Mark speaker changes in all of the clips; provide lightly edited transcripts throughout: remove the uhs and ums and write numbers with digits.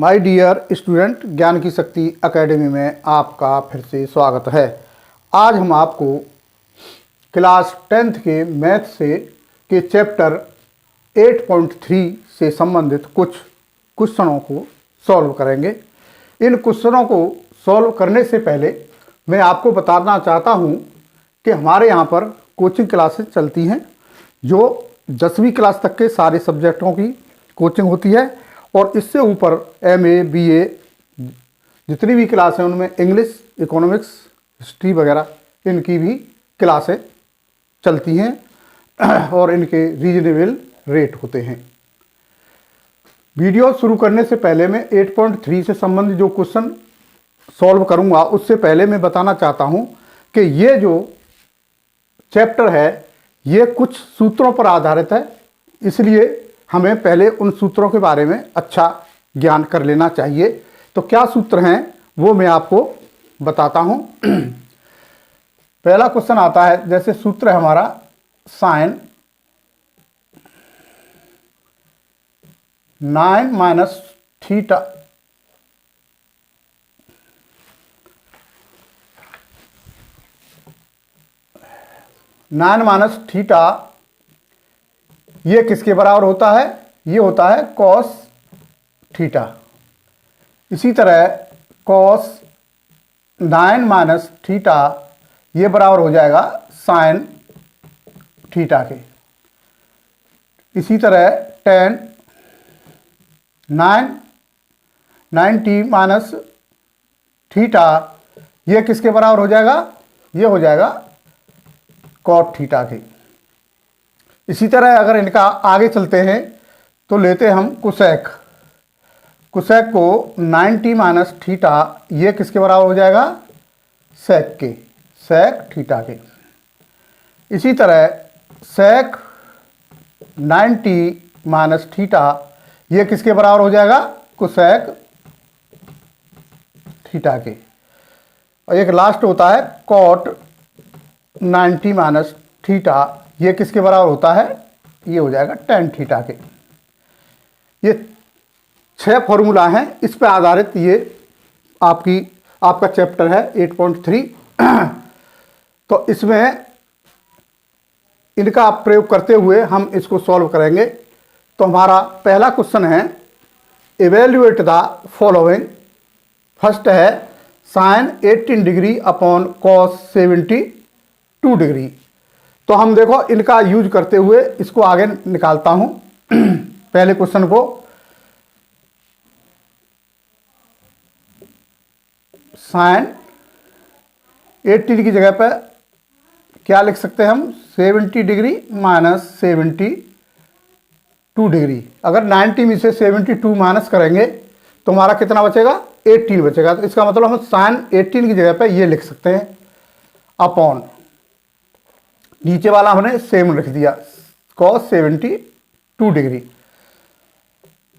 Speaker 1: My dear student, ज्ञान की शक्ति एकेडमी में आपका फिर से स्वागत है। आज हम आपको क्लास 10th के मैथ से के चैप्टर 8.3 से संबंधित कुछ क्वेश्चनों को सॉल्व करेंगे। इन क्वेश्चनों को सॉल्व करने से पहले मैं आपको बताना चाहता हूं कि हमारे यहाँ पर कोचिंग क्लासेस चलती हैं, जो 10वीं क्लास तक के सारे सब्जेक्टों की कोचिंग होती है और इससे ऊपर MA BA जितनी भी क्लास हैं उनमें इंग्लिश, इकोनॉमिक्स, हिस्ट्री वगैरह इनकी भी क्लासें चलती हैं और इनके रीजनेबल रेट होते हैं। वीडियो शुरू करने से पहले मैं 8.3 से संबंधित जो क्वेश्चन सॉल्व करूंगा उससे पहले मैं बताना चाहता हूं कि ये जो चैप्टर है ये कुछ सूत्रों पर आधारित है, इसलिए हमें पहले उन सूत्रों के बारे में अच्छा ज्ञान कर लेना चाहिए। तो क्या सूत्र हैं वो मैं आपको बताता हूं। पहला क्वेश्चन आता है, जैसे सूत्र है हमारा साइन 9 माइनस थीटा ये किसके बराबर होता है? ये होता है कॉस थीटा। इसी तरह कॉस 9 माइनस थीटा ये बराबर हो जाएगा साइन थीटा के। इसी तरह टेन 90 माइनस थीटा ये किसके बराबर हो जाएगा? ये हो जाएगा कॉट थीटा के। इसी तरह अगर इनका आगे चलते हैं तो लेते हम कोसेक को 90 माइनस थीटा ये किसके बराबर हो जाएगा? सेक थीटा के। इसी तरह सेक 90 माइनस थीटा ये किसके बराबर हो जाएगा? कोसेक थीटा के। और एक लास्ट होता है कॉट 90 माइनस थीटा ये किसके बराबर होता है? ये हो जाएगा टेन थीटा के। ये 6 फॉर्मूला हैं, इस पर आधारित ये आपका चैप्टर है 8.3। तो इसमें इनका प्रयोग करते हुए हम इसको सॉल्व करेंगे। तो हमारा पहला क्वेश्चन है इवेल्युएट द फॉलोइंग। फर्स्ट है sine 18 degree upon cos 72 degree. तो हम देखो इनका यूज करते हुए इसको आगे निकालता हूं। पहले क्वेश्चन को साइन 80 की जगह पर क्या लिख सकते हैं हम? 70 डिग्री माइनस 72 डिग्री। अगर 90 में से 72 माइनस करेंगे तो हमारा कितना बचेगा? 18 बचेगा। तो इसका मतलब हम साइन 18 की जगह पर ये लिख सकते हैं अपॉन नीचे वाला हमने सेम रख दिया कॉस 72 डिग्री।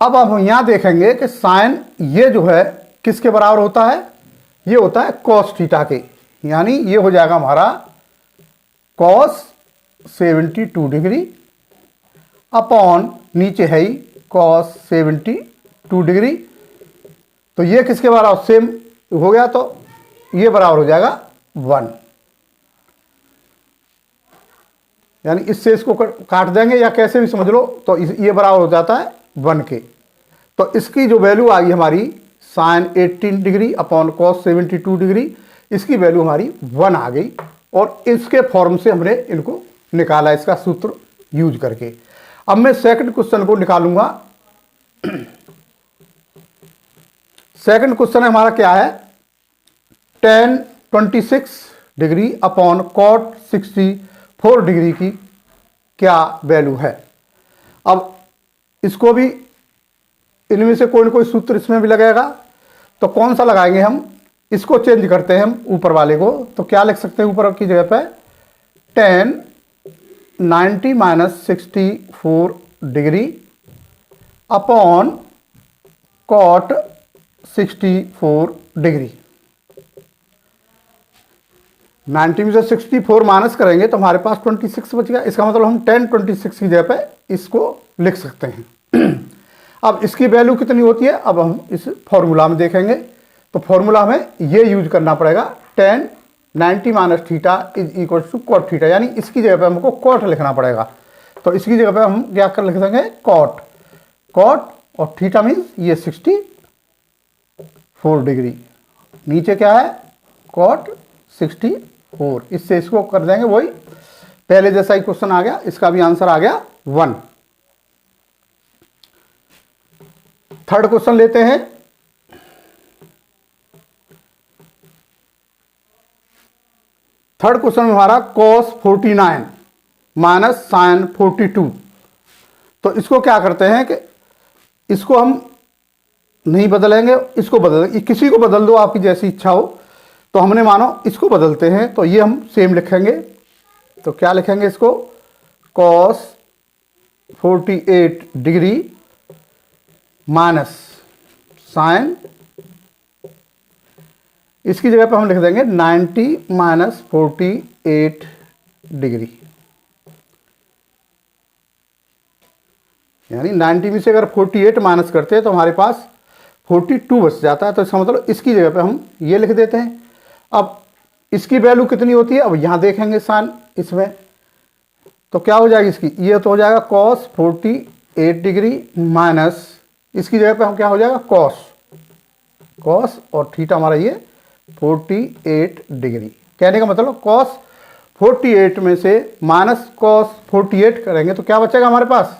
Speaker 1: अब हम यहां देखेंगे कि साइन ये जो है किसके बराबर होता है? ये होता है कॉस थीटा के, यानी ये हो जाएगा हमारा कॉस 72 डिग्री अपॉन नीचे है ही कॉस 72 डिग्री। तो ये किसके बराबर? सेम हो गया, तो ये बराबर हो जाएगा 1, यानी इससे इसको काट देंगे या कैसे भी समझ लो, तो ये बराबर हो जाता है 1 के। तो इसकी जो वैल्यू आ गई हमारी sine 18 degree upon cos 72 degree, इसकी वैल्यू हमारी 1 आ गई। और इसके फॉर्म से हमने इनको निकाला इसका सूत्र यूज करके। अब मैं सेकंड क्वेश्चन को निकालूंगा। सेकंड क्वेश्चन हमारा क्या है? tan 26 degree upon cot 64 degree की क्या वैल्यू है? अब इसको भी इनमें से कोई ना कोई सूत्र इसमें भी लगेगा, तो कौन सा लगाएंगे हम? इसको चेंज करते हैं हम ऊपर वाले को। तो क्या लिख सकते हैं ऊपर की जगह पे? tan 90 minus 64 degree upon cot 64 degree. 90 में से 64 माइनस करेंगे तो हमारे पास 26 बच गया। इसका मतलब हम tan 26 की जगह पे इसको लिख सकते हैं। अब इसकी वैल्यू कितनी होती है, अब हम इस फॉर्मूला में देखेंगे। तो फॉर्मूला हमें ये यूज करना पड़ेगा, tan 90 minus theta is equal to cot theta, यानी इसकी जगह पे हमको कॉट लिखना पड़ेगा। तो इसकी जगह पे हम क्या कर लिख देंगे, कॉट। कॉट और थीटा मीन्स ये 64 डिग्री, नीचे क्या है कॉट 64, इससे इसको कर देंगे वही पहले जैसा ही क्वेश्चन आ गया, इसका भी आंसर आ गया 1। थर्ड क्वेश्चन लेते हैं। थर्ड क्वेश्चन में हमारा cos 49 माइनस साइन 42। तो इसको क्या करते हैं कि इसको हम नहीं बदलेंगे, इसको बदलेंगे, किसी को बदल दो आपकी जैसी इच्छा हो। तो हमने मानो इसको बदलते हैं, तो ये हम सेम लिखेंगे। तो क्या लिखेंगे इसको, cos 48 डिग्री माइनस साइन, इसकी जगह पे हम लिख देंगे 90 माइनस 48 डिग्री, यानी 90 में से अगर 48 माइनस करते हैं तो हमारे पास 42 बच जाता है। तो इसका मतलब इसकी जगह पे हम ये लिख देते हैं। अब इसकी वैल्यू कितनी होती है, अब यहाँ देखेंगे साइन इसमें, तो क्या हो जाएगी इसकी, ये तो हो जाएगा cos 48 डिग्री माइनस, इसकी जगह पे हम क्या हो जाएगा cos और थीटा हमारा ये 48 डिग्री। कहने का मतलब cos 48 में से माइनस cos 48 करेंगे तो क्या बचेगा हमारे पास,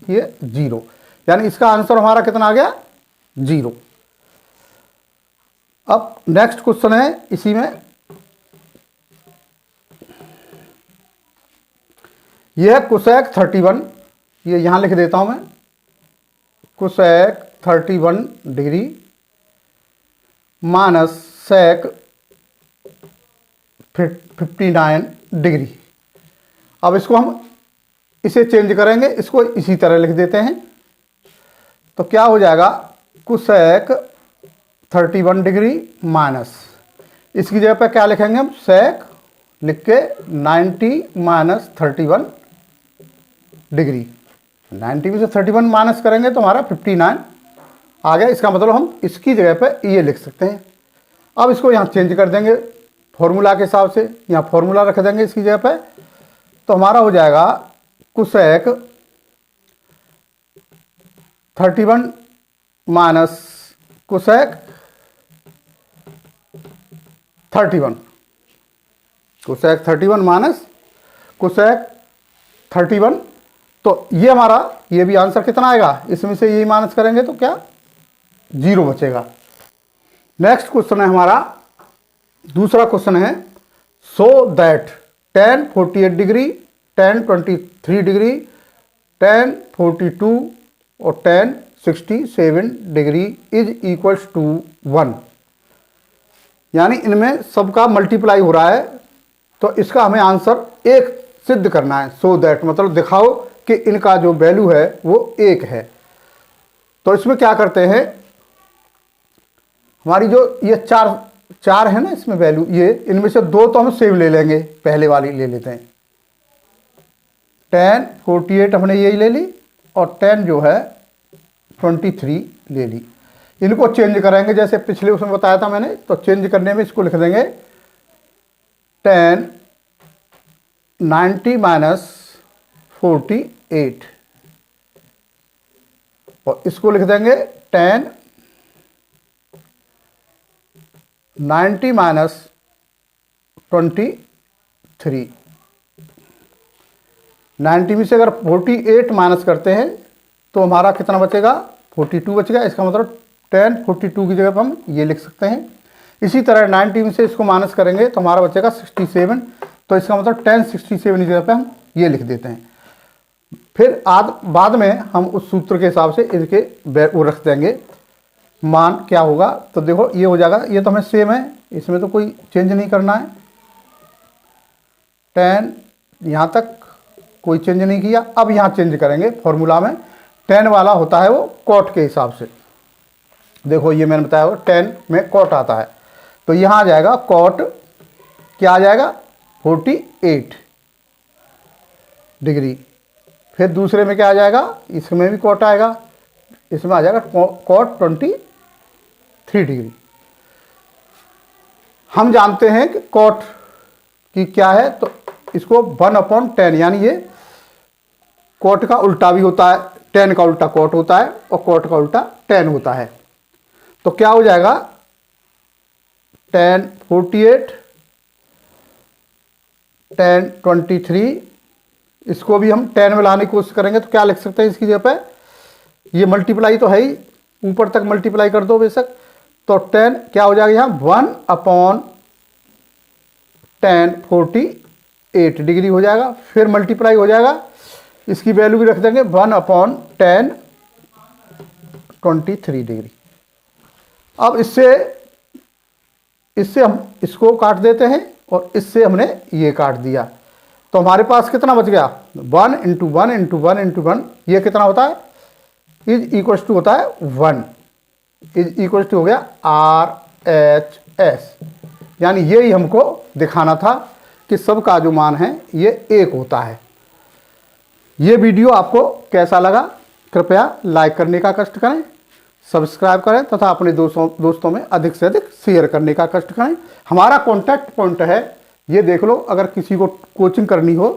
Speaker 1: ये 0, यानी इसका आंसर हमारा कितना आ गया 0। अब नेक्स्ट क्वेश्चन है इसी में, यह कोसेक 31, ये यहां लिख देता हूं मैं, cosec 31 degree minus sec 59 degree. अब इसको हम इसे चेंज करेंगे, इसको इसी तरह लिख देते हैं। तो क्या हो जाएगा, कोसेक 31 डिग्री माइनस, इसकी जगह पे क्या लिखेंगे हम, सेक लिख के 90 माइनस 31 डिग्री, 90 में से 31 माइनस करेंगे तो हमारा 59 आ गया। इसका मतलब हम इसकी जगह पे ये लिख सकते हैं। अब इसको यहाँ चेंज कर देंगे फॉर्मूला के हिसाब से, यहाँ फॉर्मूला रख देंगे इसकी जगह पे। तो हमारा हो जाएगा cosec 31 minus cosec 31, cosec 31 minus cosec 31। तो ये हमारा ये भी आंसर कितना आएगा, इसमें से यही माइनस करेंगे तो क्या 0 बचेगा। नेक्स्ट क्वेश्चन है हमारा, दूसरा क्वेश्चन है, so that tan 48 degree, tan 23 degree, tan 42 और tan 67 degree is equals to 1, यानी इनमें सबका मल्टीप्लाई हो रहा है। तो इसका हमें आंसर 1 सिद्ध करना है। सो दैट मतलब दिखाओ कि इनका जो वैल्यू है वो 1 है। तो इसमें क्या करते हैं, हमारी जो ये चार है ना इसमें वैल्यू, ये इनमें से 2 तो हम सेम ले लेंगे, पहले वाली ले लेते हैं, tan 48 हमने यही ले ली और tan जो है 23 ले ली। इनको चेंज करेंगे जैसे पिछले उसमें बताया था मैंने। तो चेंज करने में इसको लिख देंगे tan 90 माइनस 48 और इसको लिख देंगे tan 90 माइनस 23। 90 में से अगर 48 माइनस करते हैं तो हमारा कितना बचेगा, 42 बचेगा। इसका मतलब tan 42 की जगह पर हम ये लिख सकते हैं। इसी तरह 90 में से इसको माइनस करेंगे तो हमारा बचेगा 67। तो इसका मतलब tan 67 की जगह पे हम ये लिख देते हैं। फिर बाद में हम उस सूत्र के हिसाब से इसके वो रख देंगे मान क्या होगा। तो देखो ये हो जाएगा, ये तो हमें सेम है, इसमें तो कोई चेंज नहीं करना है। tan यहाँ तक कोई चेंज नहीं किया। अब यहाँ चेंज करेंगे फॉर्मूला में, tan वाला होता है वो कॉट के हिसाब से। देखो ये मैंने बताया वो tan में कॉट आता है। तो यहाँ आ जाएगा कॉट, क्या आ जाएगा 48 डिग्री। फिर दूसरे में क्या आ जाएगा, इसमें भी कॉट आएगा इसमें आ जाएगा cot 23 डिग्री। हम जानते हैं कि cot की क्या है, तो इसको 1/10 यानी ये cot का उल्टा भी होता है, tan का उल्टा cot होता है और cot का उल्टा tan होता है। तो क्या हो जाएगा tan 48 tan 23, इसको भी हम tan में लाने की कोशिश करेंगे तो क्या लिख सकते हैं इसकी जगह पे, ये मल्टीप्लाई तो है ही, ऊपर तक मल्टीप्लाई कर दो बेशक, तो tan क्या हो जाएगा यहाँ 1/tan 48 डिग्री हो जाएगा। फिर मल्टीप्लाई हो जाएगा, इसकी वैल्यू भी रख देंगे 1/tan 23 डिग्री। अब इससे हम इसको काट देते हैं और इससे हमने ये काट दिया, तो हमारे पास कितना बच गया 1 × 1 × 1 × 1, ये कितना होता है इज इक्वल टू होता है 1, इज इक्वल टू हो गया RHS। यानी यही हमको दिखाना था कि सबका जो मान है ये 1 होता है। ये वीडियो आपको कैसा लगा कृपया लाइक करने का कष्ट करें, सब्सक्राइब करें तथा अपने दोस्तों में अधिक से अधिक शेयर करने का कष्ट करें। हमारा कॉन्टैक्ट पॉइंट है, ये देख लो, अगर किसी को कोचिंग करनी हो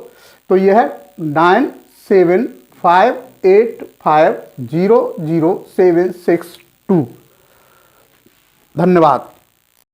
Speaker 1: तो ये है 9758500762। धन्यवाद।